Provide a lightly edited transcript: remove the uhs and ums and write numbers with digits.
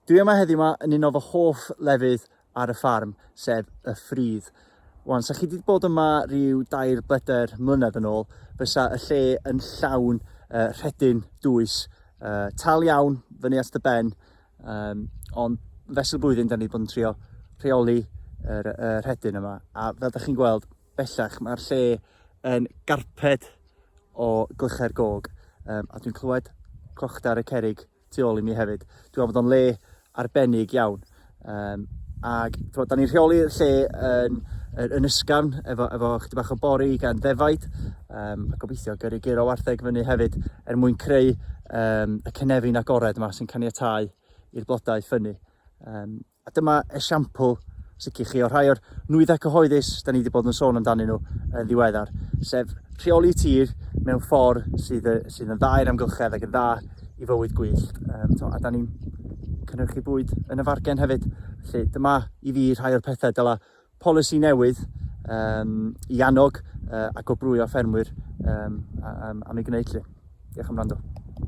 Dwi yma heddiw yma yn un o fy hoff lefydd ar y ffarm, sef y Ffridd. Wan, sa chi wedi bod yma rhyw 2-3 mlynedd yn ôl, fysa y lle yn llawn rhedyn dwys, tal iawn fyny at y ben, ond fesel blwyddyn da ni wedi bod yn trio rheoli yr rhedyn yma. A fel da chi'n gweld bellach, mae'r lle yn garped o glycher gog, a dwi'n clywed crochder y cerrig tu ôl i mi hefyd. Dwi'n meddwl bod o'n le arbennig iawn. Ag da ni'n rheoli y lle yn ysgafn efo chydig bach o bori gan ddefaid. A gobeithio gyrru giro wartheg fyny hefyd mwyn creu y cynefin agored yma sy'n caniatáu i'r blodau ffynnu. A dyma esiampl sicr chi o rhai o'r nwyddau cyhoeddus da ni wedi bod yn sôn amdanyn nhw yn ddiweddar, sef rheoli tir mewn ffordd sydd yn dda i'r amgylchedd ac yn dda i fywyd gwyllt. A da ni'n cynhyrchu bwyd yn y fargen hefyd. Felly dyma i fi rhai o'r pethau dyle polisi newydd i annog a gwobrwyo ffermwyr am ei gwneud lle. Diolch am wrando.